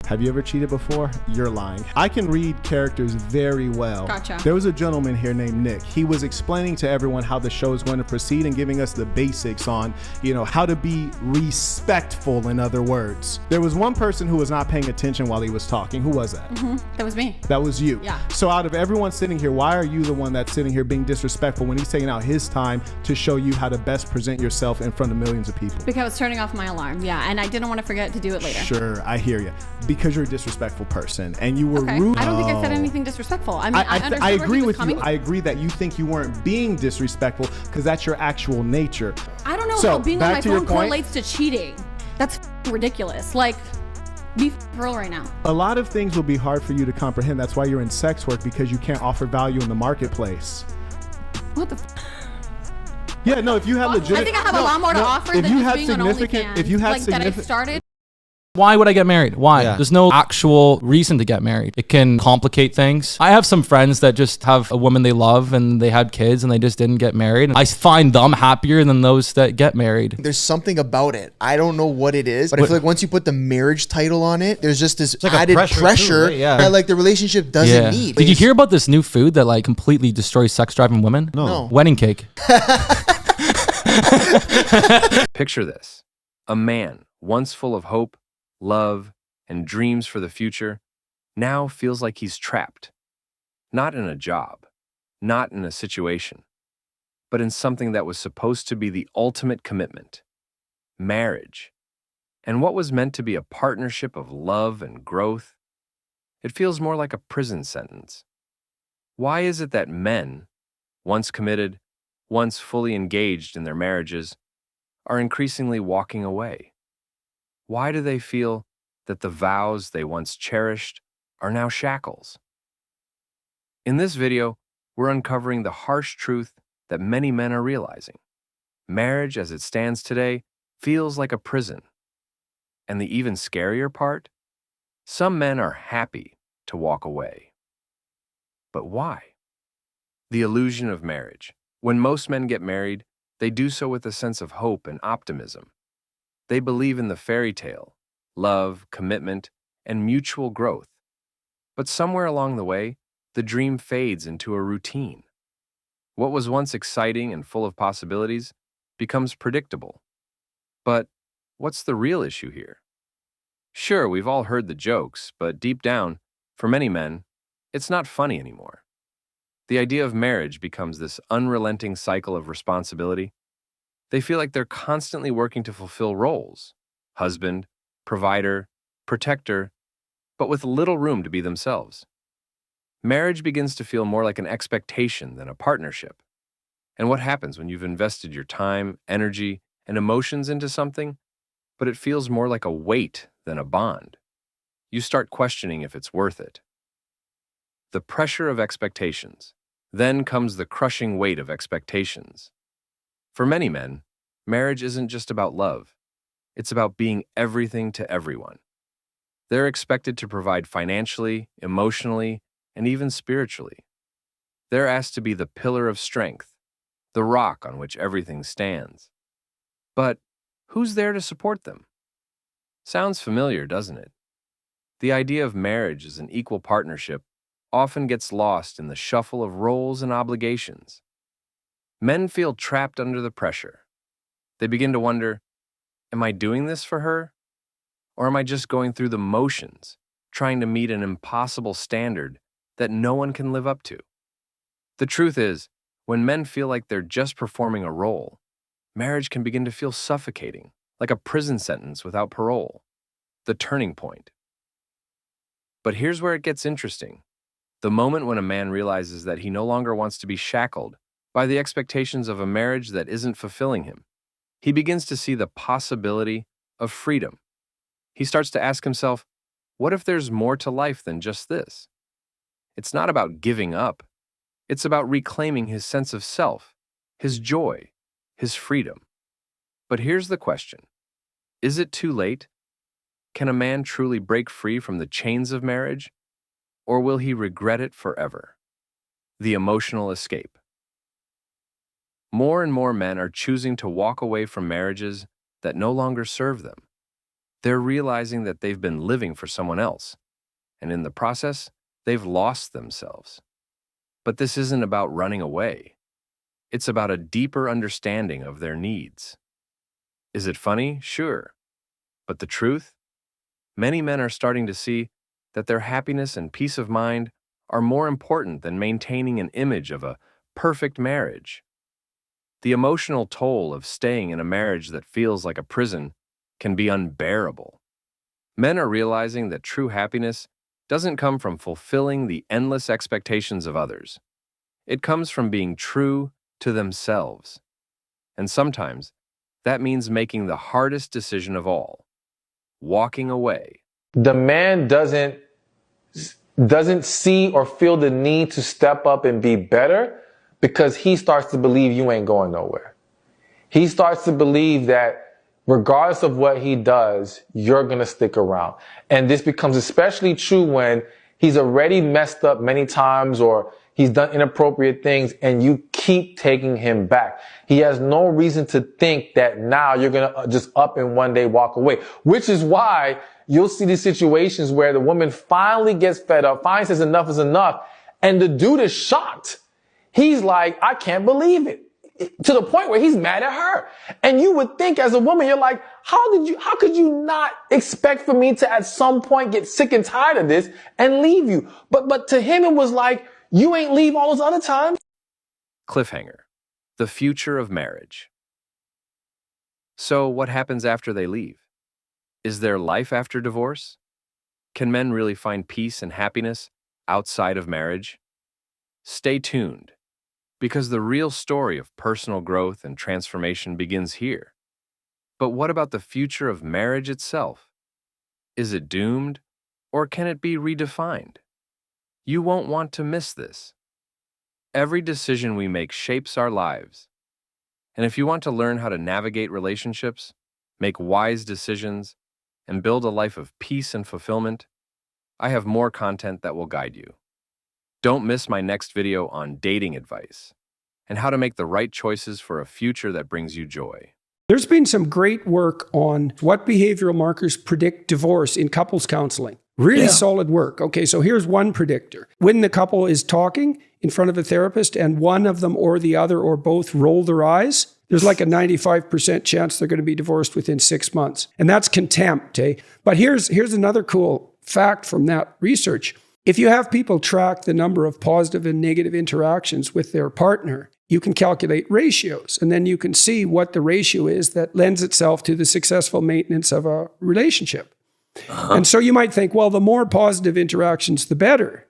Have you ever cheated before? You're lying. I can read characters very well. Gotcha. There was a gentleman here named Nick. He was explaining to everyone how the show is going to proceed and giving us the basics on, how to be respectful, in other words. There was one person who was not paying attention while he was talking. Who was that? That was me. That was you. Yeah. So out of everyone sitting here, why are you the one that's sitting here being disrespectful when he's taking out his time to show you how to best present yourself in front of millions of people? Because I was turning off my alarm. Yeah, and I didn't want to forget to do it later. Sure, I hear you. Because you're a disrespectful person and you were Okay. rude. I don't think I said anything disrespectful. I mean, I understand I where agree he was with coming you. I agree that you think you weren't being disrespectful because that's your actual nature. I don't know So, how being on back my to your phone point. correlates to cheating. That's ridiculous. Like, be real right now. A lot of things will be hard for you to comprehend. That's why you're in sex work, because you can't offer value in the marketplace. What the Yeah, no, if you had legit, I think I have a lot more to offer if than you just had being on significant, OnlyFans. if you had like that I significant, started. Why would I get married? Why? Yeah. There's no actual reason to get married. It can complicate things. I have some friends that just have a woman they love and they had kids and they just didn't get married. I find them happier than those that get married. There's something about it. I don't know what it is, but I feel like once you put the marriage title on it, there's just this like a added pressure pressure, too, right? Yeah. that like the relationship doesn't need. Did you hear about this new food that like completely destroys sex drive in women? No. Wedding cake. Picture this. A man once full of hope, love, and dreams for the future now feels like he's trapped. Not in a job, not in a situation, but in something that was supposed to be the ultimate commitment, marriage. And what was meant to be a partnership of love and growth, it feels more like a prison sentence. Why is it that men, once committed, once fully engaged in their marriages, are increasingly walking away? Why do they feel that the vows they once cherished are now shackles? In this video, we're uncovering the harsh truth that many men are realizing. Marriage as it stands today feels like a prison. And the even scarier part? Some men are happy to walk away. But why? The illusion of marriage. When most men get married, they do so with a sense of hope and optimism. They believe in the fairy tale, love, commitment, and mutual growth. But somewhere along the way, the dream fades into a routine. What was once exciting and full of possibilities becomes predictable. But what's the real issue here? Sure, we've all heard the jokes, but deep down, for many men, it's not funny anymore. The idea of marriage becomes this unrelenting cycle of responsibility. They feel like they're constantly working to fulfill roles: husband, provider, protector, but with little room to be themselves. Marriage begins to feel more like an expectation than a partnership. And what happens when you've invested your time, energy, and emotions into something, but it feels more like a weight than a bond? You start questioning if it's worth it. The pressure of expectations. Then comes the crushing weight of expectations. For many men, marriage isn't just about love. It's about being everything to everyone. They're expected to provide financially, emotionally, and even spiritually. They're asked to be the pillar of strength, the rock on which everything stands. But who's there to support them? Sounds familiar, doesn't it? The idea of marriage as an equal partnership often gets lost in the shuffle of roles and obligations. Men feel trapped under the pressure. They begin to wonder, am I doing this for her? Or am I just going through the motions, trying to meet an impossible standard that no one can live up to? The truth is, when men feel like they're just performing a role, marriage can begin to feel suffocating, like a prison sentence without parole. The turning point. But here's where it gets interesting. The moment when a man realizes that he no longer wants to be shackled by the expectations of a marriage that isn't fulfilling him, he begins to see the possibility of freedom. He starts to ask himself, what if there's more to life than just this? It's not about giving up. It's about reclaiming his sense of self, his joy, his freedom. But here's the question. Is it too late? Can a man truly break free from the chains of marriage? Or will he regret it forever? The emotional escape. More and more men are choosing to walk away from marriages that no longer serve them. They're realizing that they've been living for someone else, and in the process, they've lost themselves. But this isn't about running away. It's about a deeper understanding of their needs. Is it funny? Sure. But the truth? Many men are starting to see that their happiness and peace of mind are more important than maintaining an image of a perfect marriage. The emotional toll of staying in a marriage that feels like a prison can be unbearable. Men are realizing that true happiness doesn't come from fulfilling the endless expectations of others. It comes from being true to themselves. And sometimes that means making the hardest decision of all, walking away. The man doesn't see or feel the need to step up and be better because he starts to believe you ain't going nowhere. He starts to believe that regardless of what he does, you're going to stick around. And this becomes especially true when he's already messed up many times or he's done inappropriate things and you keep taking him back. He has no reason to think that now you're going to just up and one day walk away, which is why you'll see these situations where the woman finally gets fed up, finally says enough is enough, and the dude is shocked. He's like, I can't believe it. To the point where he's mad at her. And you would think as a woman, you're like, how could you not expect for me to at some point get sick and tired of this and leave you? But to him, it was like, you ain't leave all those other times. Cliffhanger. The future of marriage. So what happens after they leave? Is there life after divorce? Can men really find peace and happiness outside of marriage? Stay tuned, because the real story of personal growth and transformation begins here. But what about the future of marriage itself? Is it doomed, or can it be redefined? You won't want to miss this. Every decision we make shapes our lives. And if you want to learn how to navigate relationships, make wise decisions, and build a life of peace and fulfillment, I have more content that will guide you. Don't miss my next video on dating advice and how to make the right choices for a future that brings you joy. There's been some great work on what behavioral markers predict divorce in couples counseling. Really solid work. Okay, so here's one predictor. When the couple is talking in front of a therapist and one of them or the other or both roll their eyes, there's like a 95% chance they're going to be divorced within 6 months. And that's contempt, eh? But here's another cool fact from that research. If you have people track the number of positive and negative interactions with their partner, you can calculate ratios, and then you can see what the ratio is that lends itself to the successful maintenance of a relationship. And so you might think, well, the more positive interactions, the better.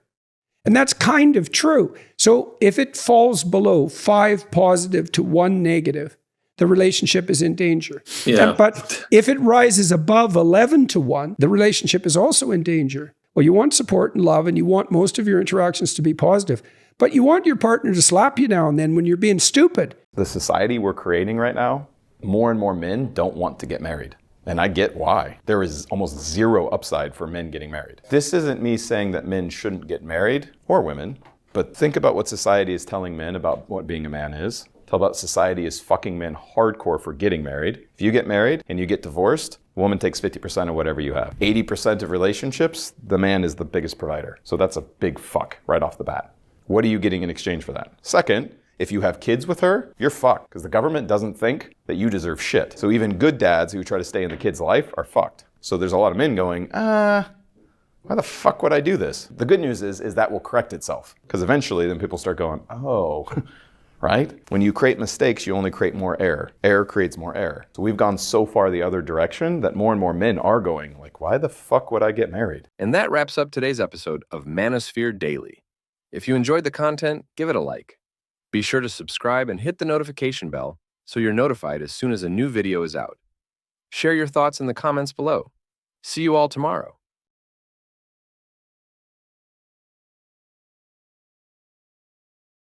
And that's kind of true. So if it falls below 5 positive to 1 negative, the relationship is in danger. But if it rises above 11 to 1, the relationship is also in danger. Well, you want support and love, and you want most of your interactions to be positive. But you want your partner to slap you now and then when you're being stupid. The society we're creating right now, more and more men don't want to get married. And I get why. There is almost zero upside for men getting married. This isn't me saying that men shouldn't get married, or women, but think about what society is telling men about what being a man is. Tell about society is fucking men hardcore for getting married. If you get married and you get divorced, a woman takes 50% of whatever you have. 80% of relationships, the man is the biggest provider. So that's a big fuck right off the bat. What are you getting in exchange for that? Second, if you have kids with her, you're fucked, because the government doesn't think that you deserve shit. So even good dads who try to stay in the kid's life are fucked. So there's a lot of men going, why the fuck would I do this? The good news is that will correct itself, because eventually then people start going, oh, right? When you create mistakes, you only create more error. Error creates more error. So we've gone so far the other direction that more and more men are going like, why the fuck would I get married? And that wraps up today's episode of Manosphere Daily. If you enjoyed the content, give it a like. Be sure to subscribe and hit the notification bell so you're notified as soon as a new video is out. Share your thoughts in the comments below. See you all tomorrow.